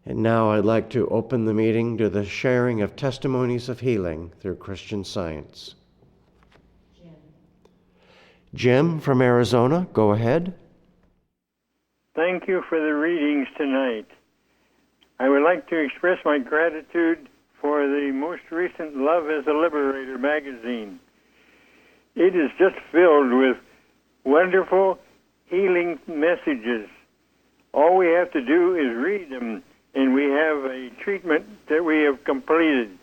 And now I'd like to open the meeting to the sharing of testimonies of healing through Christian Science. Jim from Arizona, go ahead. Thank you for the readings tonight. I would like to express my gratitude for the most recent Love is a Liberator magazine. It is just filled with wonderful healing messages. All we have to do is read them, and we have a treatment that we have completed.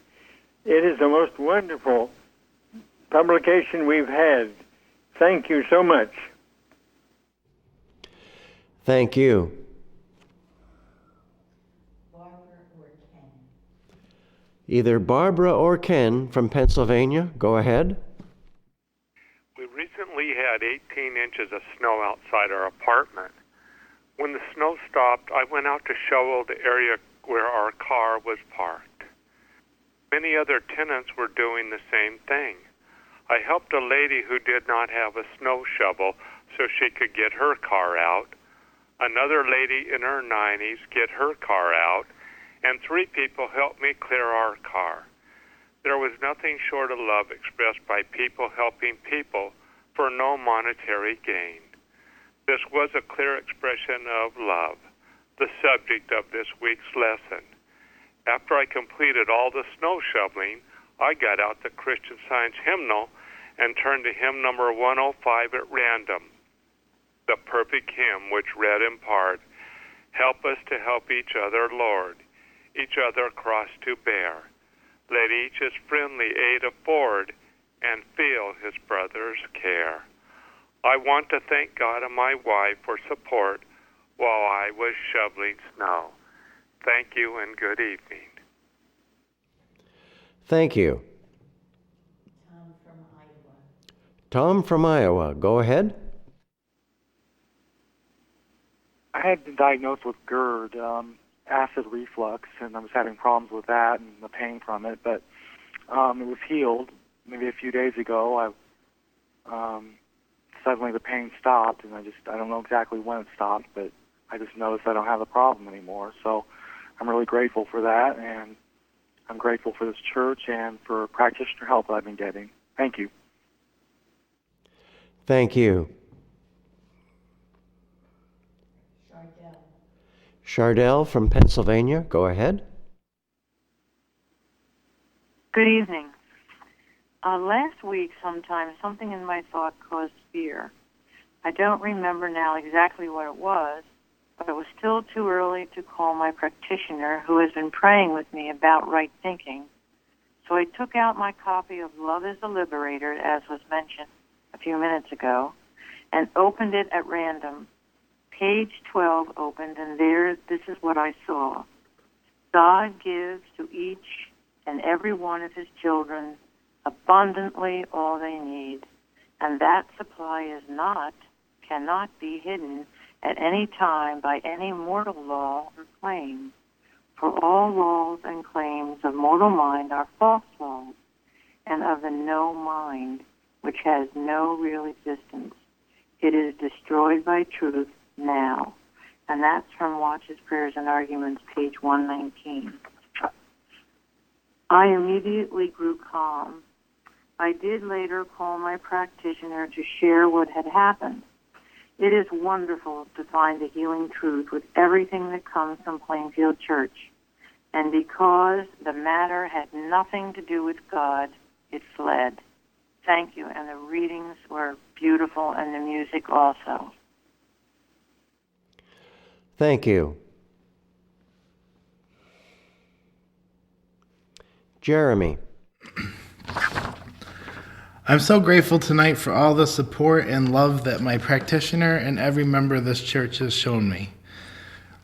It is the most wonderful publication we've had. Thank you so much. Thank you. Barbara or Ken? Either Barbara or Ken from Pennsylvania, go ahead. We recently had 18 inches of snow outside our apartment. When the snow stopped, I went out to shovel the area where our car was parked. Many other tenants were doing the same thing. I helped a lady who did not have a snow shovel so she could get her car out. Another lady in her 90s get her car out, and 3 people helped me clear our car. There was nothing short of love expressed by people helping people for no monetary gain. This was a clear expression of love, the subject of this week's lesson. After I completed all the snow shoveling, I got out the Christian Science hymnal and turned to hymn number 105 at random, the perfect hymn which read in part, "Help us to help each other, Lord, each other cross to bear. Let each his friendly aid afford and feel his brother's care." I want to thank God and my wife for support while I was shoveling snow. Thank you and good evening. Thank you. Tom from Iowa. Tom from Iowa, go ahead. I had been diagnosed with GERD, acid reflux, and I was having problems with that and the pain from it, but it was healed. Maybe a few days ago, suddenly the pain stopped, and I don't know exactly when it stopped, but I just noticed I don't have the problem anymore. So I'm really grateful for that, and I'm grateful for this church and for practitioner help that I've been getting. Thank you. Thank you. Chardell from Pennsylvania, go ahead. Good evening. Last week sometime, something in my thought caused fear. I don't remember now exactly what it was, but it was still too early to call my practitioner, who has been praying with me about right thinking. So I took out my copy of Love is the Liberator, as was mentioned a few minutes ago, and opened it at random. Page 12 opened, and this is what I saw. God gives to each and every one of his children abundantly all they need, and that supply cannot be hidden at any time by any mortal law or claim. For all laws and claims of mortal mind are false laws, and of the no mind, which has no real existence. It is destroyed by truth now. And that's from Watches, Prayers, and Arguments, page 119. I immediately grew calm. I did later call my practitioner to share what had happened. It is wonderful to find the healing truth with everything that comes from Plainfield Church. And because the matter had nothing to do with God, it fled. Thank you. And the readings were beautiful, and the music also. Thank you. Jeremy. I'm so grateful tonight for all the support and love that my practitioner and every member of this church has shown me.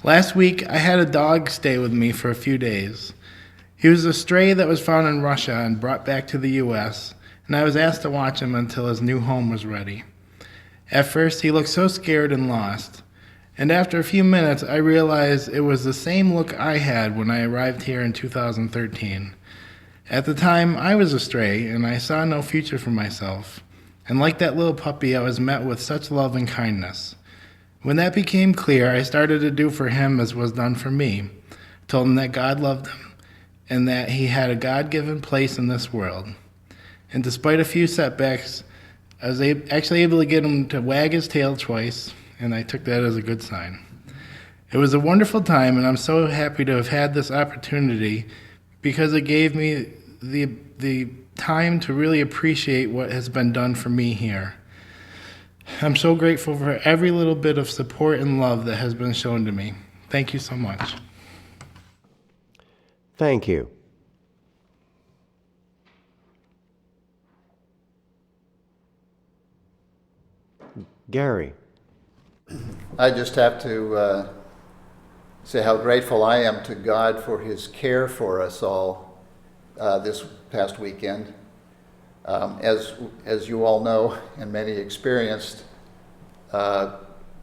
Last week, I had a dog stay with me for a few days. He was a stray that was found in Russia and brought back to the U.S., and I was asked to watch him until his new home was ready. At first, he looked so scared and lost, and after a few minutes, I realized it was the same look I had when I arrived here in 2013. At the time, I was a stray, and I saw no future for myself. And like that little puppy, I was met with such love and kindness. When that became clear, I started to do for him as was done for me, told him that God loved him and that he had a God-given place in this world. And despite a few setbacks, I was actually able to get him to wag his tail twice, and I took that as a good sign. It was a wonderful time, and I'm so happy to have had this opportunity because it gave me the time to really appreciate what has been done for me here. I'm so grateful for every little bit of support and love that has been shown to me. Thank you so much. Thank you. Gary. I just have to say how grateful I am to God for his care for us all this past weekend. As you all know, and many experienced,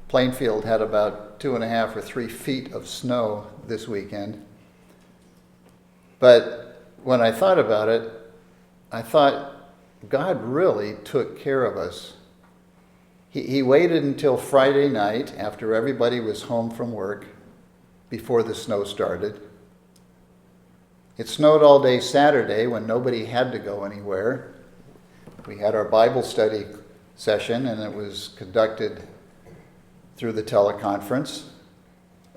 Plainfield had about 2.5 or 3 feet of snow this weekend. But when I thought about it, I thought God really took care of us. He waited until Friday night after everybody was home from work before the snow started. It snowed all day Saturday when nobody had to go anywhere. We had our Bible study session, and it was conducted through the teleconference,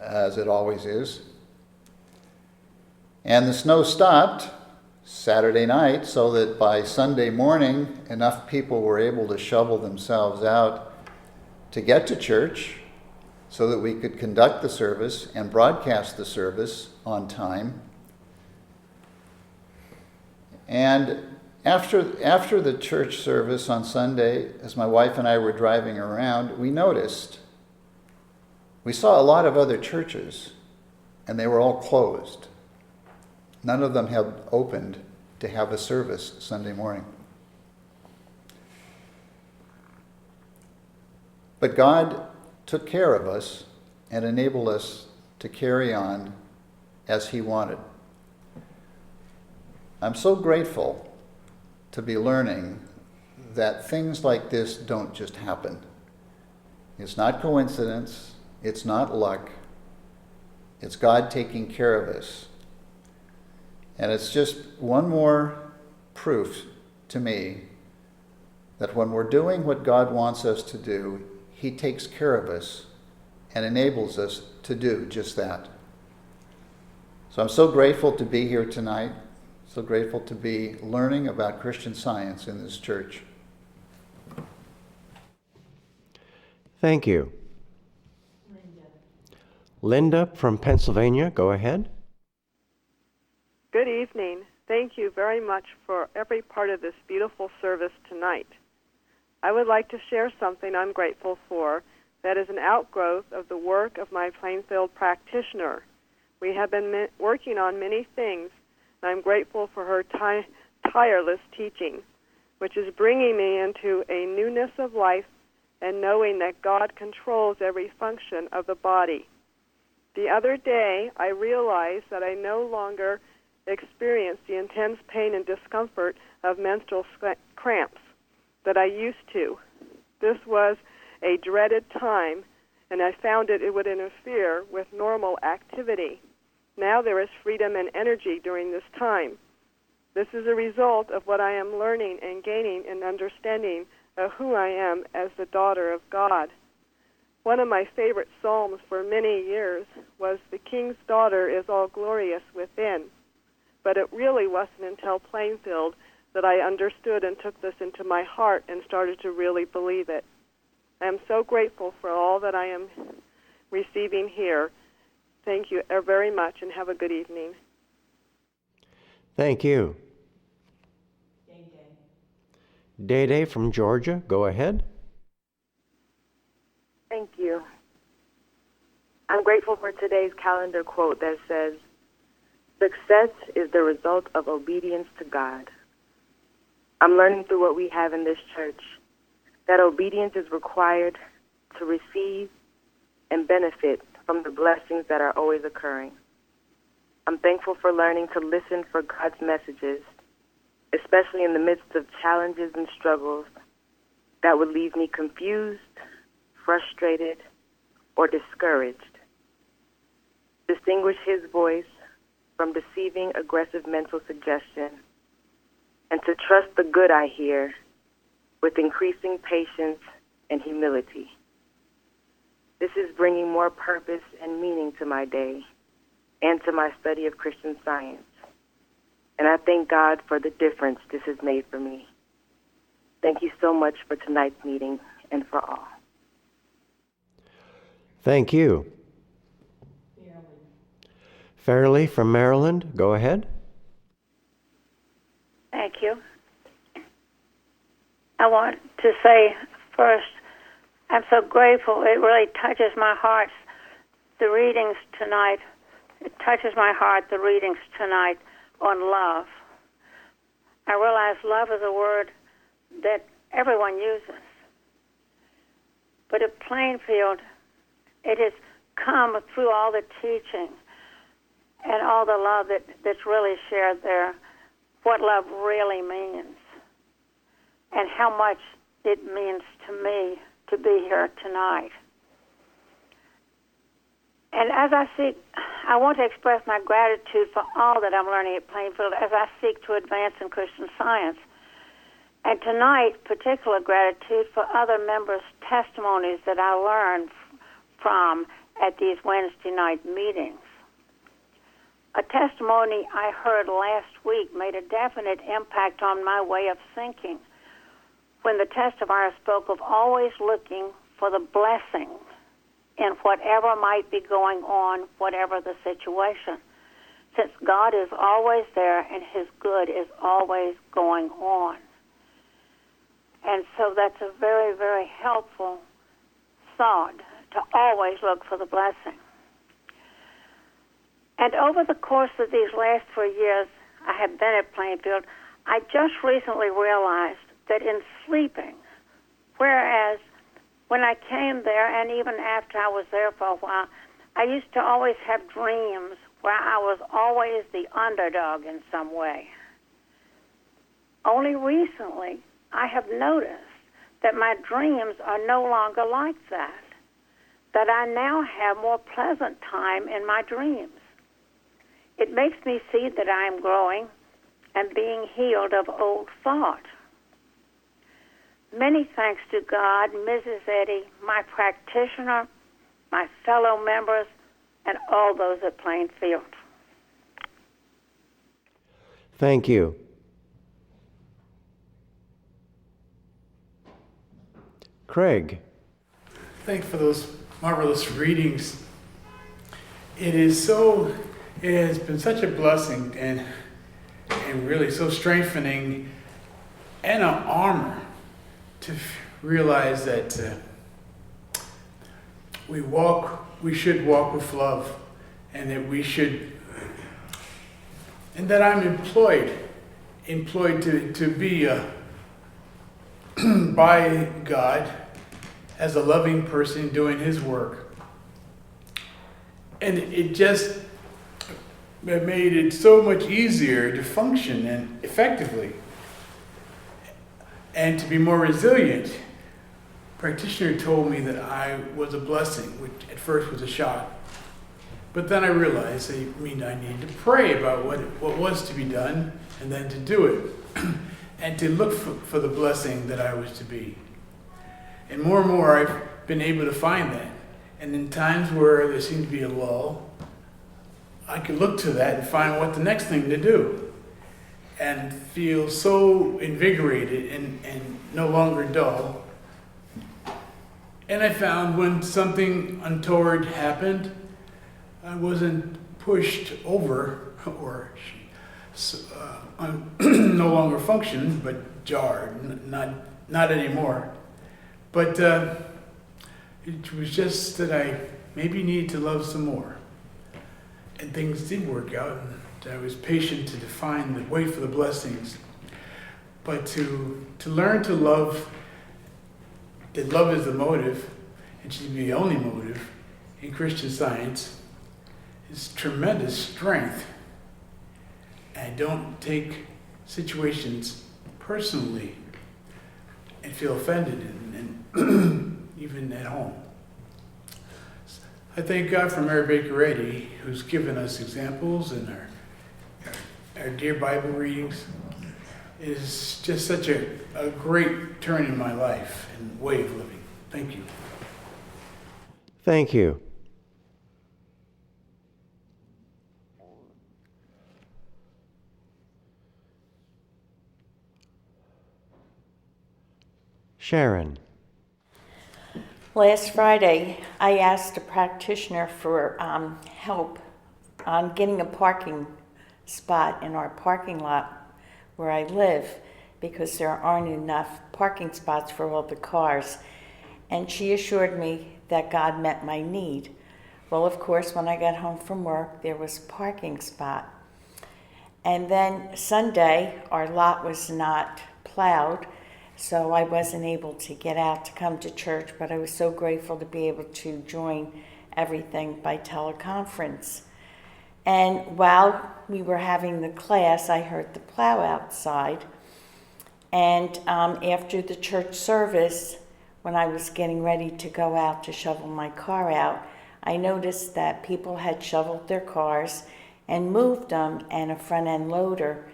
as it always is. And the snow stopped Saturday night so that by Sunday morning, enough people were able to shovel themselves out to get to church so that we could conduct the service and broadcast the service on time. And after the church service on Sunday, as my wife and I were driving around, we saw a lot of other churches, and they were all closed. None of them had opened to have a service Sunday morning. But God took care of us and enabled us to carry on as he wanted. I'm so grateful to be learning that things like this don't just happen. It's not coincidence. It's not luck. It's God taking care of us. And it's just one more proof to me that when we're doing what God wants us to do, he takes care of us and enables us to do just that. So I'm so grateful to be here tonight, so grateful to be learning about Christian Science in this church. Thank you. Linda from Pennsylvania, go ahead. Good evening. Thank you very much for every part of this beautiful service tonight. I would like to share something I'm grateful for that is an outgrowth of the work of my Plainfield practitioner. We have been working on many things, and I'm grateful for her tireless teaching, which is bringing me into a newness of life and knowing that God controls every function of the body. The other day, I realized that I no longer experience the intense pain and discomfort of menstrual cramps that I used to. This was a dreaded time, and I found it would interfere with normal activity. Now there is freedom and energy during this time. This is a result of what I am learning and gaining in understanding of who I am as the daughter of God. One of my favorite psalms for many years was, "The king's daughter is all glorious within." But it really wasn't until Plainfield that I understood and took this into my heart and started to really believe it. I am so grateful for all that I am receiving here. Thank you very much, and have a good evening. Thank you. Day from Georgia, go ahead. Thank you. I'm grateful for today's calendar quote that says, "Success is the result of obedience to God." I'm learning through what we have in this church that obedience is required to receive and benefit from the blessings that are always occurring. I'm thankful for learning to listen for God's messages, especially in the midst of challenges and struggles that would leave me confused, frustrated, or discouraged. Distinguish his voice from deceiving, aggressive mental suggestion, and to trust the good I hear with increasing patience and humility. This is bringing more purpose and meaning to my day and to my study of Christian Science. And I thank God for the difference this has made for me. Thank you so much for tonight's meeting and for all. Thank you. Fairley from Maryland, go ahead. Thank you. I want to say first, I'm so grateful. It really touches my heart, the readings tonight. It touches my heart, the readings tonight on love. I realize love is a word that everyone uses. But at Plainfield, it has come through all the teaching and all the love that's really shared there, what love really means and how much it means to me to be here tonight. And as I want to express my gratitude for all that I'm learning at Plainfield as I seek to advance in Christian Science. And tonight, particular gratitude for other members' testimonies that I learned from at these Wednesday night meetings. A testimony I heard last week made a definite impact on my way of thinking when the testifier spoke of always looking for the blessing in whatever might be going on, whatever the situation, since God is always there and His good is always going on. And so that's a very, very helpful thought, to always look for the blessing. And over the course of these last 3 years I have been at Plainfield, I just recently realized that in sleeping, whereas when I came there and even after I was there for a while, I used to always have dreams where I was always the underdog in some way. Only recently I have noticed that my dreams are no longer like that I now have more pleasant time in my dreams. It makes me see that I am growing and being healed of old thought. Many thanks to God, Mrs. Eddy, my practitioner, my fellow members, and all those at Plainfield. Thank you. Craig. Thanks for those marvelous readings. It has been such a blessing and really so strengthening and an honor to realize that we should walk with love, and that I'm employed to be by God as a loving person doing His work. And it just made it so much easier to function and effectively and to be more resilient. Practitioner told me that I was a blessing, which at first was a shock. But then I realized I needed to pray about what was to be done and then to do it and to look for the blessing that I was to be. And more I've been able to find that. And in times where there seemed to be a lull, I could look to that and find what the next thing to do and feel so invigorated and no longer dull. And I found when something untoward happened, I wasn't pushed over or no longer functioned, but jarred, not anymore. But it was just that I maybe needed to love some more. And things did work out, and I was patient to define the wait for the blessings. But to learn to love, that love is the motive, and should be the only motive in Christian Science, is tremendous strength. And I don't take situations personally and feel offended and even at home. I thank God for Mary Baker Eddy, who's given us examples in our our dear Bible readings is just such a great turn in my life and way of living. Thank you. Thank you. Sharon. Last Friday, I asked a practitioner for help on getting a parking spot in our parking lot where I live because there aren't enough parking spots for all the cars. And she assured me that God met my need. Well, of course, when I got home from work, there was a parking spot. And then Sunday, our lot was not plowed, so I wasn't able to get out to come to church, but I was so grateful to be able to join everything by teleconference. And while we were having the class, I heard the plow outside. And after the church service, when I was getting ready to go out to shovel my car out, I noticed that people had shoveled their cars and moved them, and a front-end loader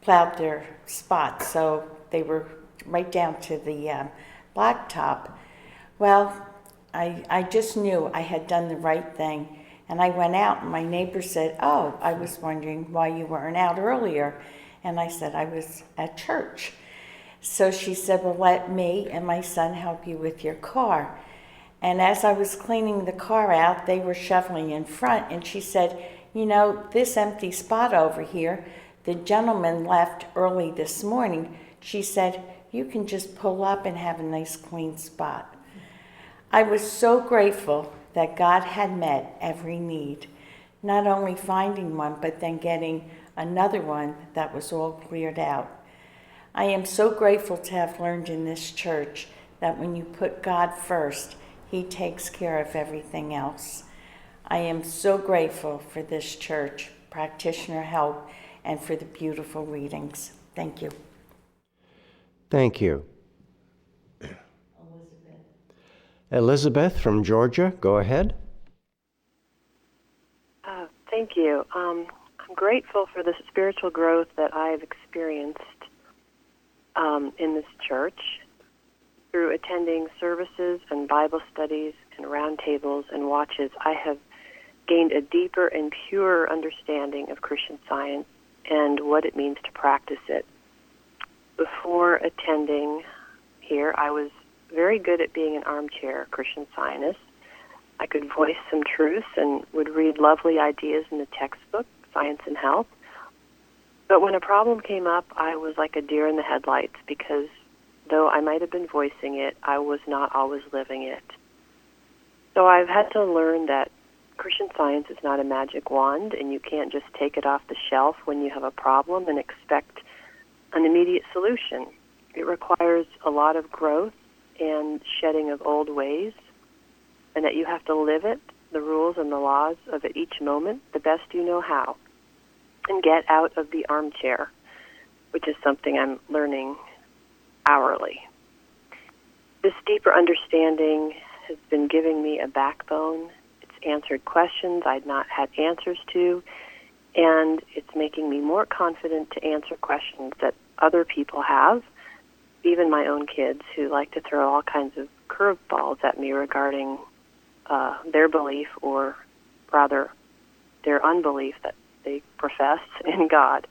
plowed their spots, so they were right down to the blacktop. Well, I just knew I had done the right thing, and I went out, and my neighbor said, "Oh, I was wondering why you weren't out earlier." And I said, "I was at church." So she said, "Well, let me and my son help you with your car." And as I was cleaning the car out, they were shoveling in front, and she said, "You know, this empty spot over here, the gentleman left early this morning." She said, "You can just pull up and have a nice clean spot." I was so grateful that God had met every need, not only finding one, but then getting another one that was all cleared out. I am so grateful to have learned in this church that when you put God first, He takes care of everything else. I am so grateful for this church, practitioner help, and for the beautiful readings. Thank you. Thank you. Elizabeth from Georgia, go ahead. Thank you. I'm grateful for the spiritual growth that I've experienced in this church through attending services and Bible studies and roundtables and watches. I have gained a deeper and purer understanding of Christian Science and what it means to practice it. Before attending here, I was very good at being an armchair Christian Scientist. I could voice some truths and would read lovely ideas in the textbook, Science and Health. But when a problem came up, I was like a deer in the headlights because though I might have been voicing it, I was not always living it. So I've had to learn that Christian Science is not a magic wand, and you can't just take it off the shelf when you have a problem and expect an immediate solution. It requires a lot of growth and shedding of old ways, and that you have to live it, the rules and the laws of it each moment, the best you know how, and get out of the armchair, which is something I'm learning hourly. This deeper understanding has been giving me a backbone. It's answered questions I'd not had answers to, and it's making me more confident to answer questions that other people have, even my own kids who like to throw all kinds of curveballs at me regarding their belief, or rather their unbelief that they profess in God.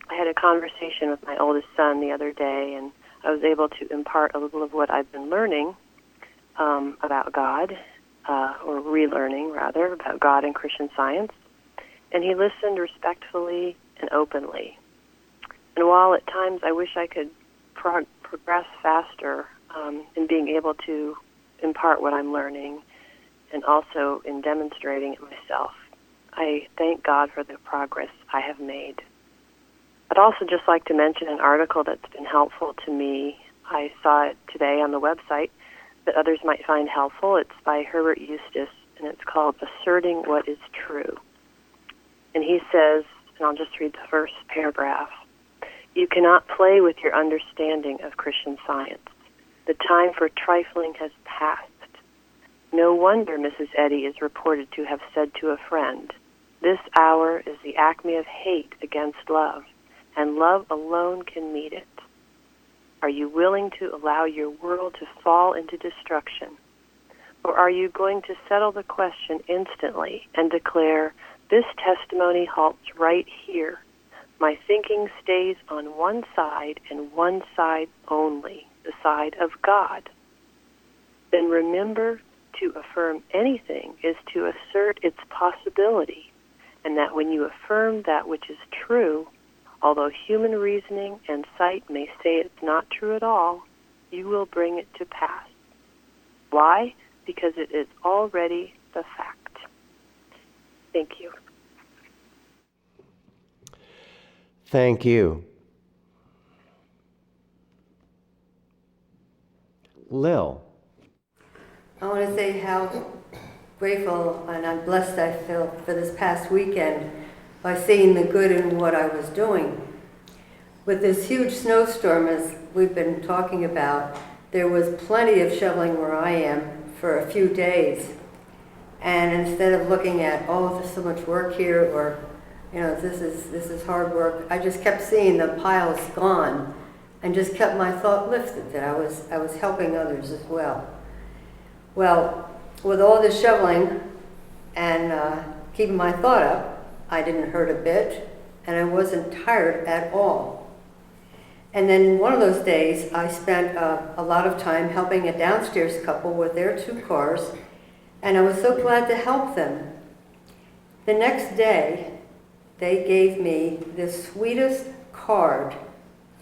I had a conversation with my oldest son the other day, and I was able to impart a little of what I've been learning about God, or relearning, rather, about God and Christian Science. And he listened respectfully and openly. And while at times I wish I could progress faster in being able to impart what I'm learning and also in demonstrating it myself, I thank God for the progress I have made. I'd also just like to mention an article that's been helpful to me. I saw it today on the website that others might find helpful. It's by Herbert Eustace, and it's called Asserting What is True. And he says, and I'll just read the first paragraph, "You cannot play with your understanding of Christian Science. The time for trifling has passed. No wonder Mrs. Eddy is reported to have said to a friend, This hour is the acme of hate against love, and love alone can meet it. Are you willing to allow your world to fall into destruction? Or are you going to settle the question instantly and declare, this testimony halts right here. My thinking stays on one side and one side only, the side of God. Then remember, to affirm anything is to assert its possibility, and that when you affirm that which is true, although human reasoning and sight may say it's not true at all, you will bring it to pass. Why? Because it is already the fact. Thank you. Thank you. Lil. I want to say how grateful and I'm blessed I feel for this past weekend by seeing the good in what I was doing. With this huge snowstorm, as we've been talking about, there was plenty of shoveling where I am for a few days. And instead of looking at, oh, there's so much work here, or, you know, this is hard work, I just kept seeing the piles gone and just kept my thought lifted that I was helping others as well. Well, with all the shoveling and keeping my thought up, I didn't hurt a bit, and I wasn't tired at all. And then one of those days, I spent a lot of time helping a downstairs couple with their 2 cars, and I was so glad to help them. The next day, they gave me the sweetest card,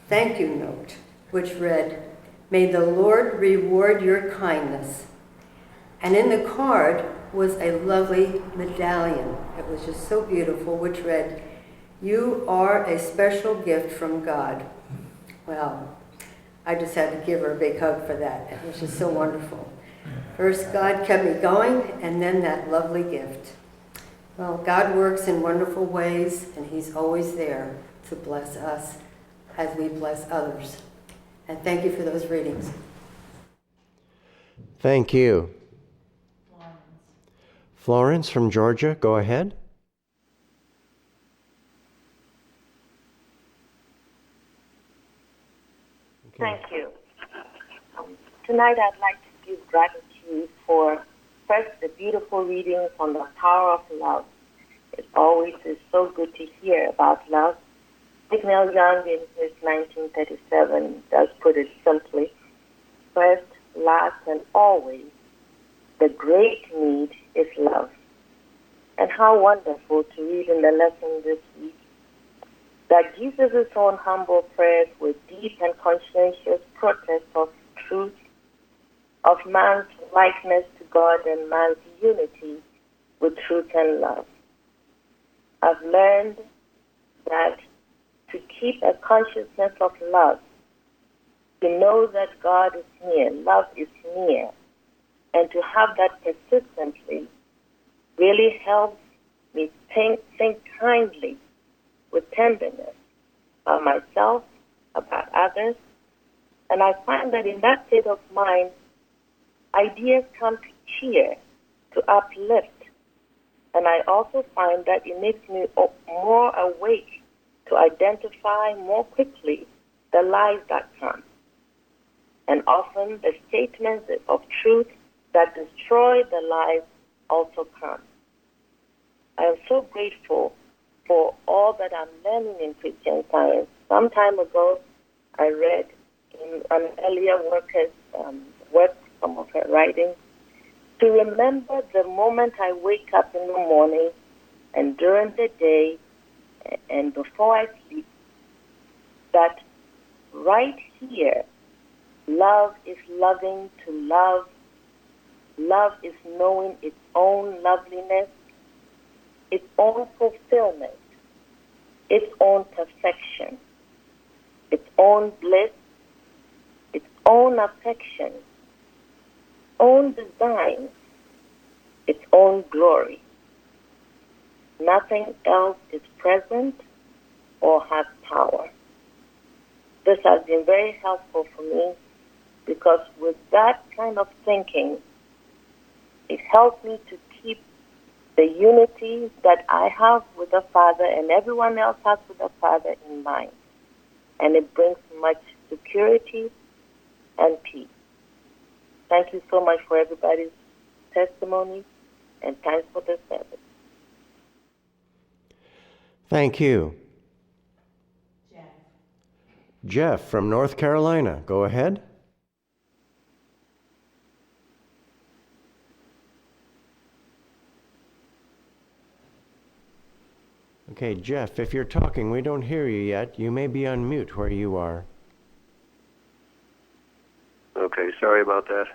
thank you note, which read, "May the Lord reward your kindness." And in the card was a lovely medallion. It was just so beautiful, which read, "You are a special gift from God." Well, I just had to give her a big hug for that. It was just so wonderful. First, God kept me going, and then that lovely gift. Well, God works in wonderful ways, and He's always there to bless us as we bless others. And thank you for those readings. Thank you. Florence from Georgia, go ahead. Thank you. Tonight I'd like to give gratitude for, first, the beautiful readings on the power of love. It always is so good to hear about love. Signal Young in his 1937 does put it simply, first, last, and always, the great need is love. And how wonderful to read in the lesson this week that Jesus' own humble prayers were deep and conscientious protests of truth, of man's likeness to God and man's unity with truth and love. I've learned that to keep a consciousness of love, to know that God is near, love is near, and to have that persistently really helps me think kindly with tenderness about myself, about others. And I find that in that state of mind, ideas come to cheer, to uplift. And I also find that it makes me more awake to identify more quickly the lies that come. And often the statements of truth that destroy the lies also come. I am so grateful for all that I'm learning in Christian Science. Some time ago, I read in an earlier worker's work, some of her writings, to remember the moment I wake up in the morning and during the day and before I sleep, that right here, love is loving to love. Love is knowing its own loveliness, its own fulfillment, its own perfection, its own bliss, its own affection, own design, its own glory. Nothing else is present or has power. This has been very helpful for me because with that kind of thinking, it helps me to keep the unity that I have with the Father and everyone else has with the Father in mind. And it brings much security and peace. Thank you so much for everybody's testimony, and thanks for the service. Thank you. Jeff from North Carolina, go ahead. Okay, Jeff, if you're talking, we don't hear you yet. You may be on mute where you are. Okay, sorry about that.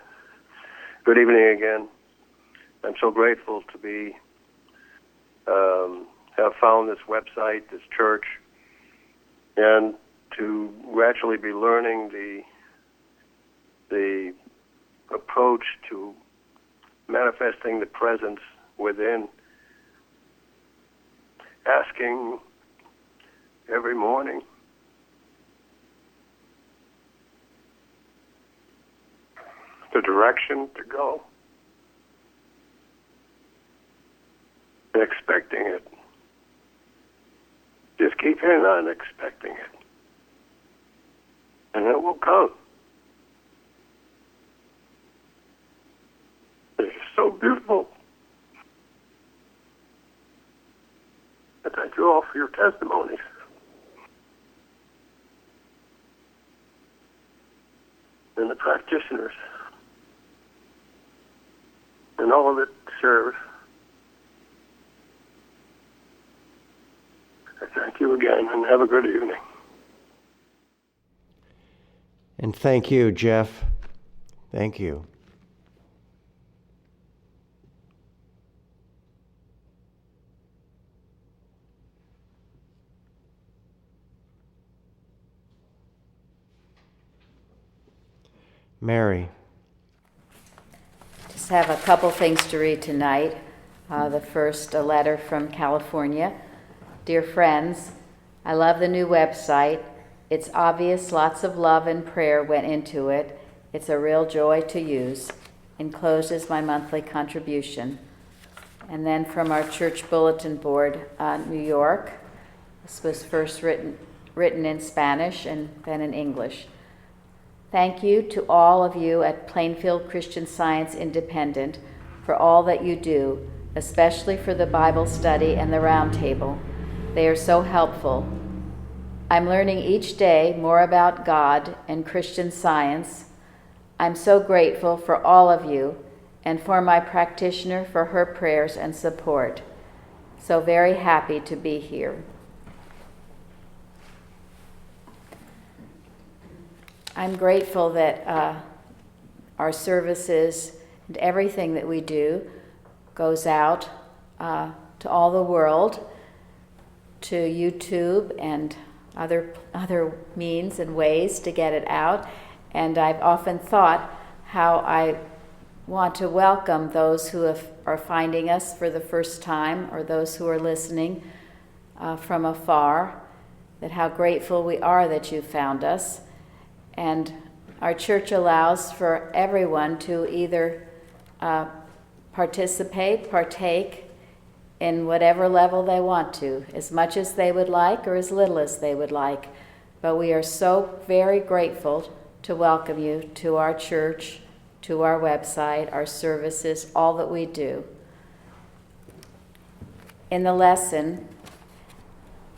Good evening again. I'm so grateful to be have found this website, this church, and to gradually be learning the approach to manifesting the presence within, asking every morning the direction to go, and expecting it. Just keep on expecting it, and it will come. It's so beautiful. And thank you all for your testimonies. And the practitioners. And all of it serves. I thank you again, and have a good evening. And thank you, Jeff. Thank you. Mary. Just have a couple things to read tonight. The first, a letter from California. Dear friends, I love the new website. It's obvious lots of love and prayer went into it. It's a real joy to use. Enclosed is my monthly contribution. And then from our church bulletin board, New York. This was first written in Spanish and then in English. Thank you to all of you at Plainfield Christian Science Independent for all that you do, especially for the Bible study and the roundtable. They are so helpful. I'm learning each day more about God and Christian Science. I'm so grateful for all of you and for my practitioner for her prayers and support. So very happy to be here. I'm grateful that our services and everything that we do goes out to all the world, to YouTube and other means and ways to get it out. And I've often thought how I want to welcome those who are finding us for the first time or those who are listening from afar, that how grateful we are that you found us. And our church allows for everyone to either partake in whatever level they want to, as much as they would like or as little as they would like. But we are so very grateful to welcome you to our church, to our website, our services, all that we do. In the lesson,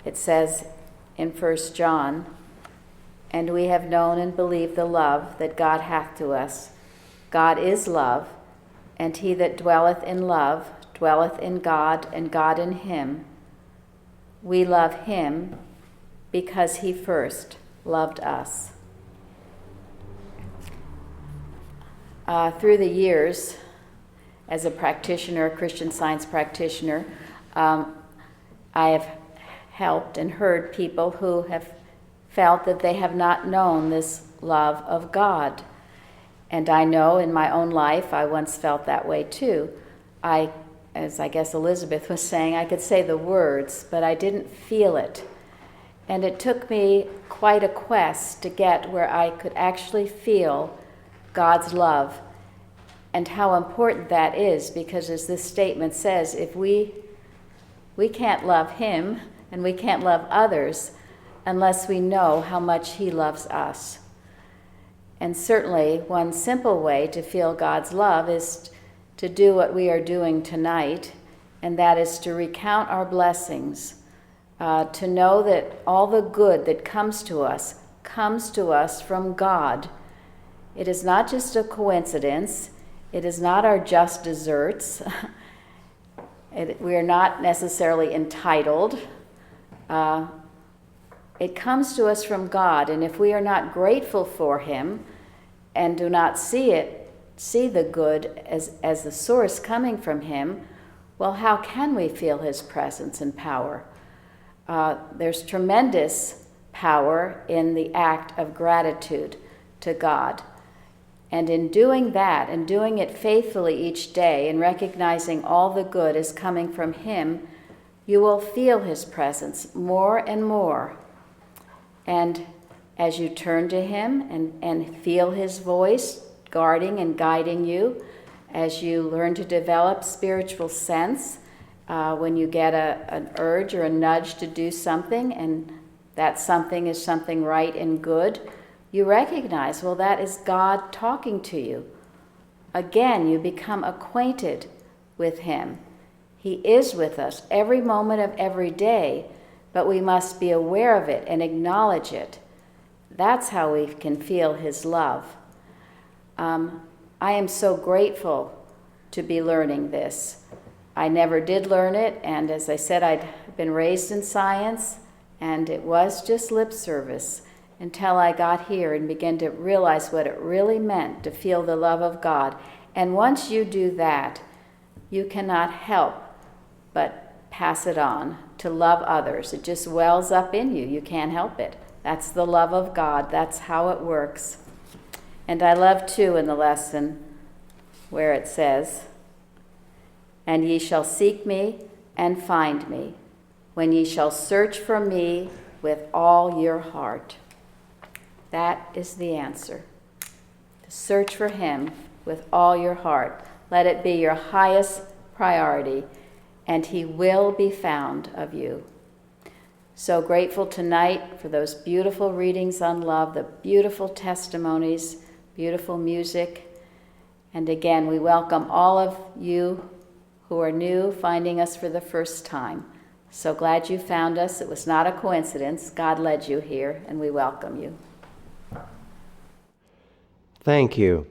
it says in 1 John, and we have known and believed the love that God hath to us. God is love, and he that dwelleth in love dwelleth in God, and God in him. We love him because he first loved us. Through the years, as a practitioner, a Christian Science practitioner, I have helped and heard people who have felt that they have not known this love of God. And I know in my own life, I once felt that way too. As I guess Elizabeth was saying, I could say the words, but I didn't feel it. And it took me quite a quest to get where I could actually feel God's love. And how important that is, because as this statement says, if we can't love him and we can't love others unless we know how much he loves us. And certainly one simple way to feel God's love is to do what we are doing tonight, and that is to recount our blessings, to know that all the good that comes to us from God. It is not just a coincidence. It is not our just desserts. We are not necessarily entitled. It comes to us from God, and if we are not grateful for him and do not see the good as the source coming from him, well, how can we feel his presence and power? There's tremendous power in the act of gratitude to God. And in doing that, and doing it faithfully each day, and recognizing all the good is coming from him, you will feel his presence more and more. And as you turn to him and feel his voice guarding and guiding you, as you learn to develop spiritual sense, when you get an urge or a nudge to do something, and that something is something right and good, you recognize, well, that is God talking to you. Again, you become acquainted with him. He is with us every moment of every day, but we must be aware of it and acknowledge it. That's how we can feel his love. I am so grateful to be learning this. I never did learn it, and as I said, I'd been raised in science, and it was just lip service until I got here and began to realize what it really meant to feel the love of God. And once you do that, you cannot help but pass it on to love others. It just wells up in you. You can't help it. That's the love of God. That's how it works. And I love, too, in the lesson where it says, "And ye shall seek me and find me, when ye shall search for me with all your heart." That is the answer. To search for him with all your heart. Let it be your highest priority, and he will be found of you. So grateful tonight for those beautiful readings on love, the beautiful testimonies, beautiful music. And again, we welcome all of you who are new, finding us for the first time. So glad you found us. It was not a coincidence. God led you here, and we welcome you. Thank you.